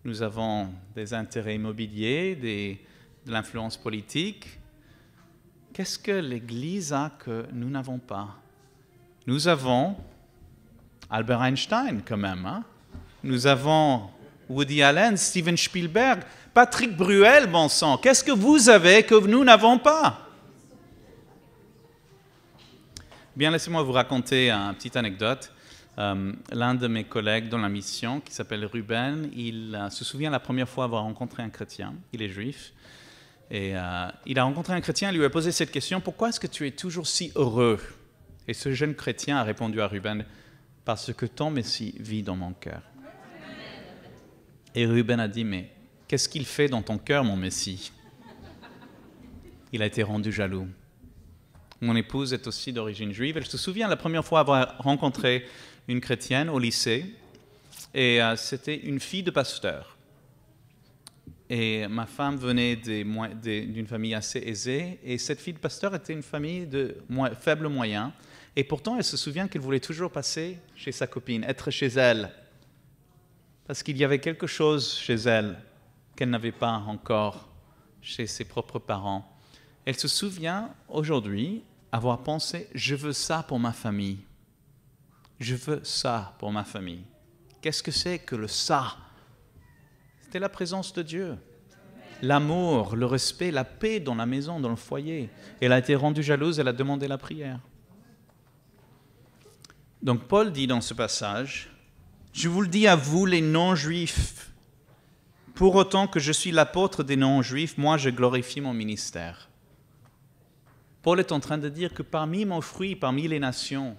Nous avons des intérêts immobiliers, de l'influence politique. Qu'est-ce que l'Église a que nous n'avons pas? Nous avons Albert Einstein quand même. Hein? Nous avons Woody Allen, Steven Spielberg, Patrick Bruel, bon sang. Qu'est-ce que vous avez que nous n'avons pas? Bien, laissez-moi vous raconter une petite anecdote. L'un de mes collègues dans la mission, qui s'appelle Ruben, il se souvient la première fois avoir rencontré un chrétien. Il est juif. Et il a rencontré un chrétien, il lui a posé cette question, « Pourquoi est-ce que tu es toujours si heureux ?» Et ce jeune chrétien a répondu à Ruben, « Parce que ton Messie vit dans mon cœur. » Et Ruben a dit, « Mais qu'est-ce qu'il fait dans ton cœur, mon Messie ?» Il a été rendu jaloux. Mon épouse est aussi d'origine juive. Elle se souvient la première fois avoir rencontré une chrétienne au lycée. Et c'était une fille de pasteur. Et ma femme venait d'une famille assez aisée. Et cette fille de pasteur était une famille de faible moyen. Et pourtant, elle se souvient qu'elle voulait toujours passer chez sa copine, être chez elle. parce qu'il y avait quelque chose chez elle qu'elle n'avait pas encore chez ses propres parents. Elle se souvient aujourd'hui avoir pensé « je veux ça pour ma famille ». Je veux ça pour ma famille. Qu'est-ce que c'est que le ça? C'était la présence de Dieu. L'amour, le respect, la paix dans la maison, dans le foyer. Elle a été rendue jalouse, elle a demandé la prière. Donc Paul dit dans ce passage, « Je vous le dis à vous les non-juifs, pour autant que je suis l'apôtre des non-juifs, moi je glorifie mon ministère. » Paul est en train de dire que parmi mon fruit, parmi les nations,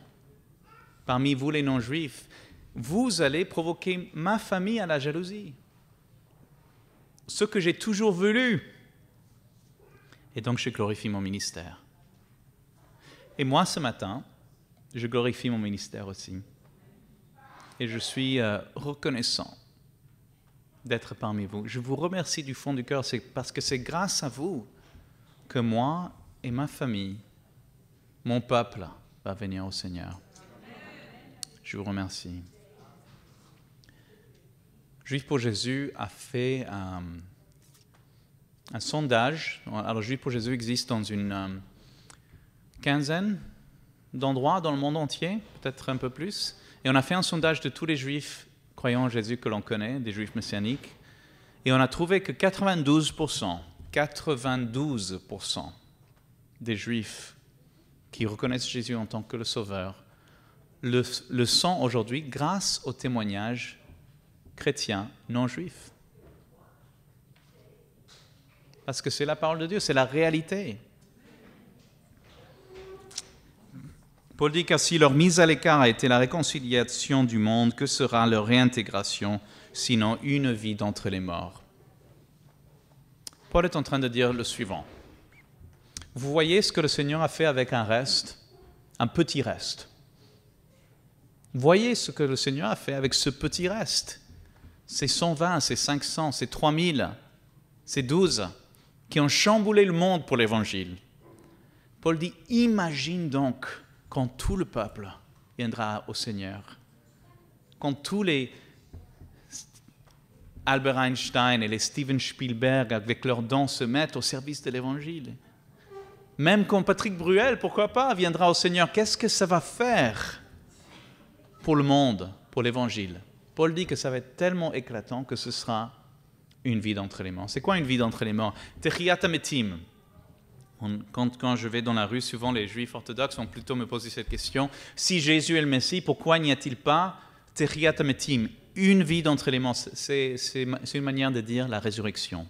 parmi vous les non-juifs, vous allez provoquer ma famille à la jalousie. Ce que j'ai toujours voulu. Et donc je glorifie mon ministère. Et moi ce matin, je glorifie mon ministère aussi. Et je suis reconnaissant d'être parmi vous. Je vous remercie du fond du cœur, c'est parce que c'est grâce à vous que moi et ma famille, mon peuple, va venir au Seigneur. Je vous remercie. Juifs pour Jésus a fait un sondage. Alors, Juifs pour Jésus existe dans une quinzaine d'endroits dans le monde entier, peut-être un peu plus. Et on a fait un sondage de tous les Juifs croyant en Jésus que l'on connaît, des Juifs messianiques. Et on a trouvé que 92% des Juifs qui reconnaissent Jésus en tant que le Sauveur le sont aujourd'hui grâce au témoignage chrétien non juif. Parce que c'est la parole de Dieu, c'est la réalité. Paul dit car si leur mise à l'écart a été la réconciliation du monde, que sera leur réintégration, sinon une vie d'entre les morts? Paul est en train de dire le suivant. Vous voyez ce que le Seigneur a fait avec un reste, un petit reste. Voyez ce que le Seigneur a fait avec ce petit reste. Ces 120, ces 500, ces 3000, ces 12 qui ont chamboulé le monde pour l'Évangile. Paul dit, imagine donc quand tout le peuple viendra au Seigneur, quand tous les Albert Einstein et les Steven Spielberg avec leurs dons se mettent au service de l'Évangile. Même quand Patrick Bruel, pourquoi pas, viendra au Seigneur, qu'est-ce que ça va faire pour le monde, pour l'Évangile? Paul dit que ça va être tellement éclatant que ce sera une vie d'entre les morts. C'est quoi une vie d'entre les morts? Techiyat hametim. Quand je vais dans la rue, souvent les Juifs orthodoxes vont plutôt me poser cette question. Si Jésus est le Messie, pourquoi n'y a-t-il pas Techiyat hametim, une vie d'entre les morts? C'est une manière de dire la résurrection.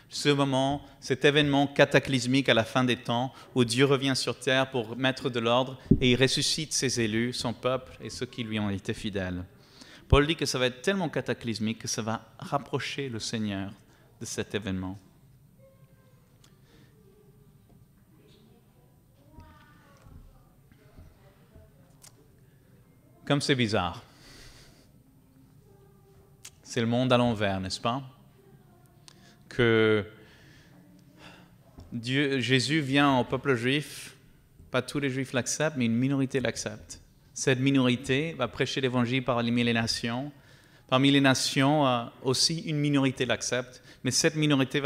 Ce moment, cet événement cataclysmique à la fin des temps où Dieu revient sur terre pour mettre de l'ordre et il ressuscite ses élus, son peuple et ceux qui lui ont été fidèles. Paul dit que ça va être tellement cataclysmique que ça va rapprocher le Seigneur de cet événement. Comme c'est bizarre. C'est le monde à l'envers, n'est-ce pas? Que Jésus vient au peuple juif, pas tous les juifs l'acceptent, mais une minorité l'accepte. Cette minorité va prêcher l'évangile parmi les nations. Parmi les nations, aussi une minorité l'accepte, mais cette minorité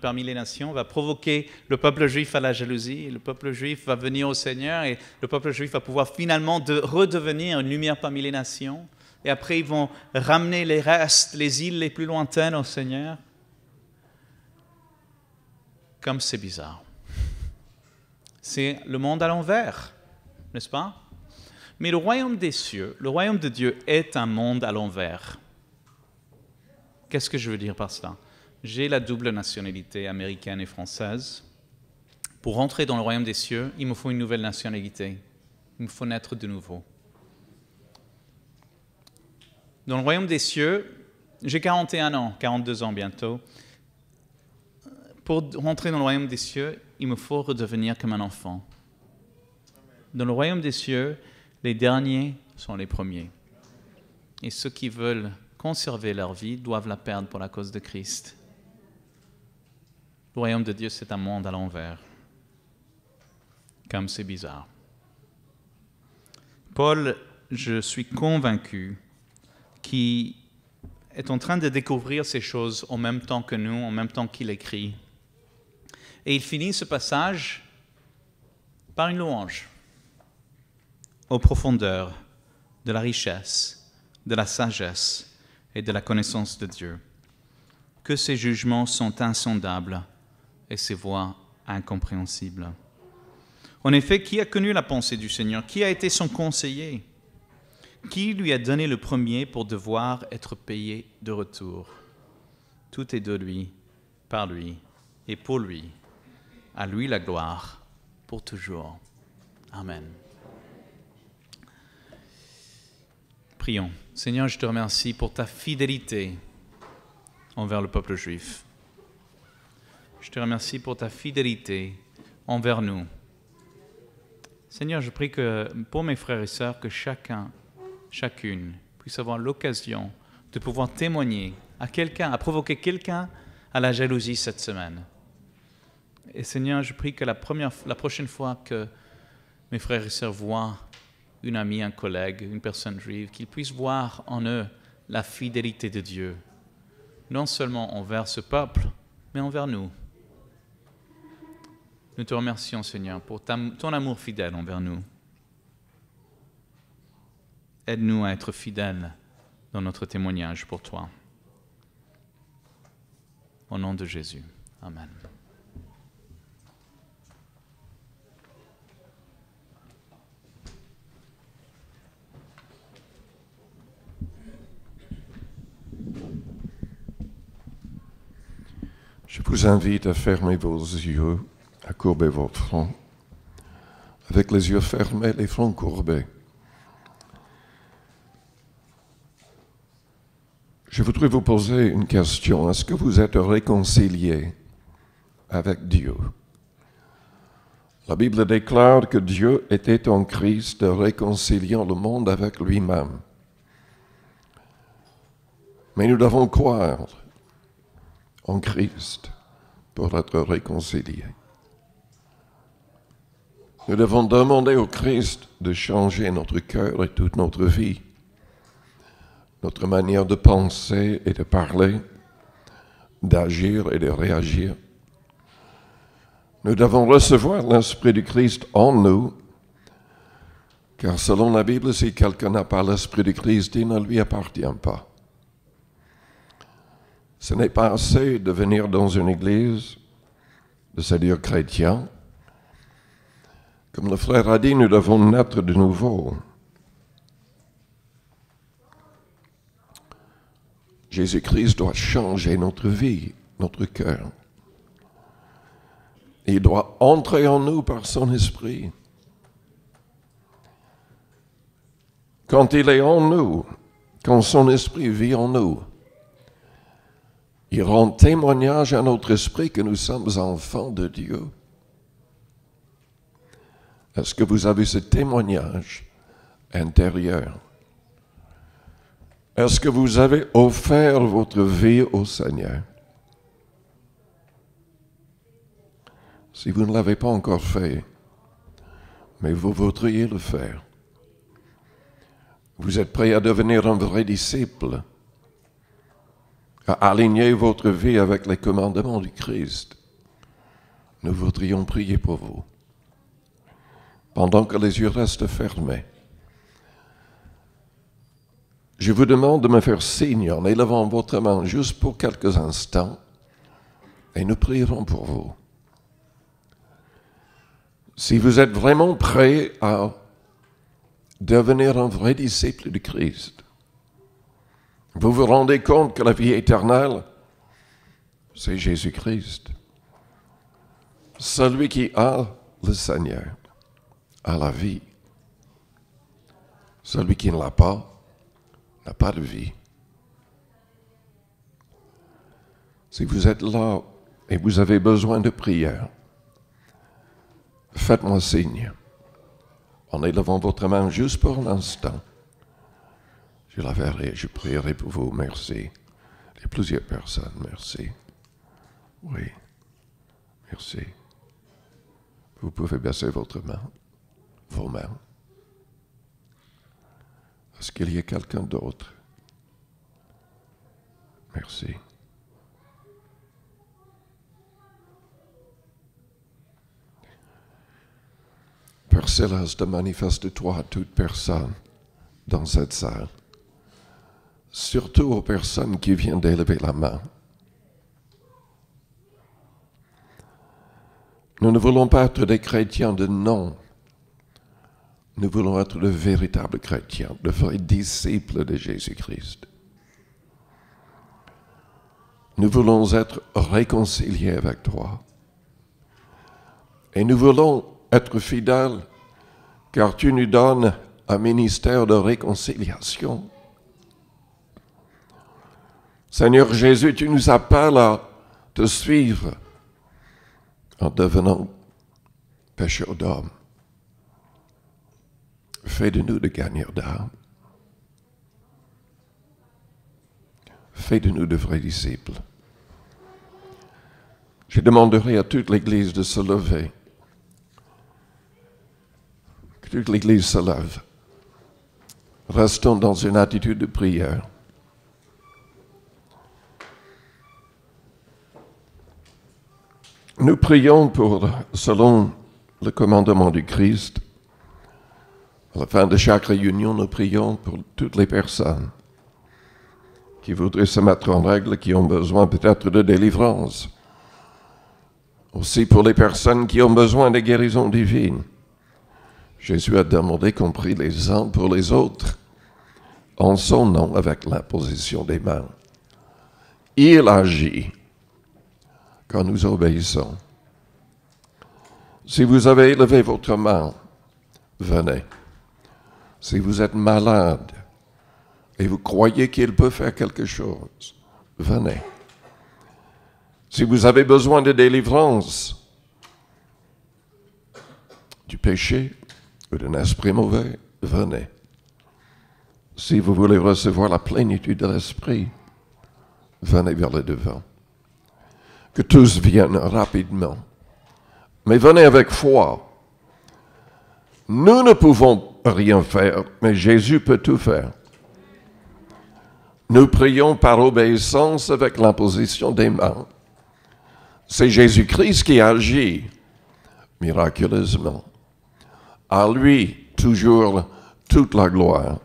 parmi les nations va provoquer le peuple juif à la jalousie, et le peuple juif va venir au Seigneur, et le peuple juif va pouvoir finalement redevenir une lumière parmi les nations. Et après, ils vont ramener les restes, les îles les plus lointaines au Seigneur. Comme c'est bizarre. C'est le monde à l'envers, n'est-ce pas? Mais le royaume des cieux, le royaume de Dieu est un monde à l'envers. Qu'est-ce que je veux dire par cela? J'ai la double nationalité américaine et française. Pour rentrer dans le royaume des cieux, il me faut une nouvelle nationalité. Il me faut naître de nouveau. Dans le royaume des cieux, j'ai 41 ans, 42 ans bientôt. Pour rentrer dans le royaume des cieux, il me faut redevenir comme un enfant. Dans le royaume des cieux, les derniers sont les premiers. Et ceux qui veulent conserver leur vie doivent la perdre pour la cause de Christ. Le royaume de Dieu, c'est un monde à l'envers. Comme c'est bizarre. Paul, je suis convaincu qu'il est en train de découvrir ces choses en même temps que nous, en même temps qu'il écrit. Et il finit ce passage par une louange aux profondeurs de la richesse, de la sagesse et de la connaissance de Dieu. Que ses jugements sont insondables et ses voies incompréhensibles. En effet, qui a connu la pensée du Seigneur? Qui a été son conseiller? Qui lui a donné le premier pour devoir être payé de retour? Tout est de lui, par lui et pour lui. À lui la gloire pour toujours. Amen. Prions. Seigneur, je te remercie pour ta fidélité envers le peuple juif. Je te remercie pour ta fidélité envers nous. Seigneur, je prie que pour mes frères et sœurs, que chacune puisse avoir l'occasion de pouvoir témoigner à quelqu'un, à provoquer quelqu'un à la jalousie cette semaine. Et Seigneur, je prie que la prochaine fois que mes frères et sœurs voient une amie, un collègue, une personne juive, qu'ils puissent voir en eux la fidélité de Dieu, non seulement envers ce peuple, mais envers nous. Nous te remercions, Seigneur, pour ton amour fidèle envers nous. Aide-nous à être fidèles dans notre témoignage pour toi. Au nom de Jésus. Amen. Je vous invite à fermer vos yeux, à courber votre front. Avec les yeux fermés, les fronts courbés. Je voudrais vous poser une question. Est-ce que vous êtes réconcilié avec Dieu? La Bible déclare que Dieu était en Christ réconciliant le monde avec lui-même. Mais nous devons croire en Christ pour être réconciliés. Nous devons demander au Christ de changer notre cœur et toute notre vie, notre manière de penser et de parler, d'agir et de réagir. Nous devons recevoir l'Esprit du Christ en nous, car selon la Bible, si quelqu'un n'a pas l'Esprit du Christ, il ne lui appartient pas. Ce n'est pas assez de venir dans une église, de se dire chrétien. Comme le frère a dit, nous devons naître de nouveau. Jésus-Christ doit changer notre vie, notre cœur. Il doit entrer en nous par son esprit. Quand il est en nous, quand son esprit vit en nous, il rend témoignage à notre esprit que nous sommes enfants de Dieu. Est-ce que vous avez ce témoignage intérieur? Est-ce que vous avez offert votre vie au Seigneur? Si vous ne l'avez pas encore fait, mais vous voudriez le faire, vous êtes prêt à devenir un vrai disciple, à aligner votre vie avec les commandements du Christ, nous voudrions prier pour vous. Pendant que les yeux restent fermés, je vous demande de me faire signe en élevant votre main juste pour quelques instants et nous prierons pour vous. Si vous êtes vraiment prêt à devenir un vrai disciple de Christ, vous vous rendez compte que la vie éternelle, c'est Jésus-Christ. Celui qui a le Seigneur a la vie. Celui qui ne l'a pas n'a pas de vie. Si vous êtes là et vous avez besoin de prière, faites-moi signe en élevant votre main juste pour un instant. Je la verrai, je prierai pour vous. Merci. Il y a plusieurs personnes. Merci. Oui. Merci. Vous pouvez baisser votre main, vos mains. Est-ce qu'il y a quelqu'un d'autre? Merci. Père Céleste, manifeste-toi à toute personne dans cette salle, surtout aux personnes qui viennent d'élever la main. Nous ne voulons pas être des chrétiens de nom. Nous voulons être de véritables chrétiens, de vrais disciples de Jésus-Christ. Nous voulons être réconciliés avec toi. Et nous voulons être fidèles, car tu nous donnes un ministère de réconciliation. Seigneur Jésus, tu nous appelles à te suivre en devenant pécheurs d'hommes. Fais de nous de gagneurs d'âme. Fais de nous de vrais disciples. Je demanderai à toute l'Église de se lever. Que toute l'Église se lève. Restons dans une attitude de prière. Nous prions selon le commandement du Christ. À la fin de chaque réunion, nous prions pour toutes les personnes qui voudraient se mettre en règle, qui ont besoin peut-être de délivrance. Aussi pour les personnes qui ont besoin de guérison divine. Jésus a demandé qu'on prie les uns pour les autres, en son nom, avec l'imposition des mains. Il agit quand nous obéissons. Si vous avez élevé votre main, venez. Si vous êtes malade et vous croyez qu'il peut faire quelque chose, venez. Si vous avez besoin de délivrance du péché ou d'un esprit mauvais, venez. Si vous voulez recevoir la plénitude de l'esprit, venez vers le devant. Que tous viennent rapidement. Mais venez avec foi. Nous ne pouvons rien faire, mais Jésus peut tout faire. Nous prions par obéissance avec l'imposition des mains. C'est Jésus-Christ qui agit miraculeusement. À lui, toujours toute la gloire.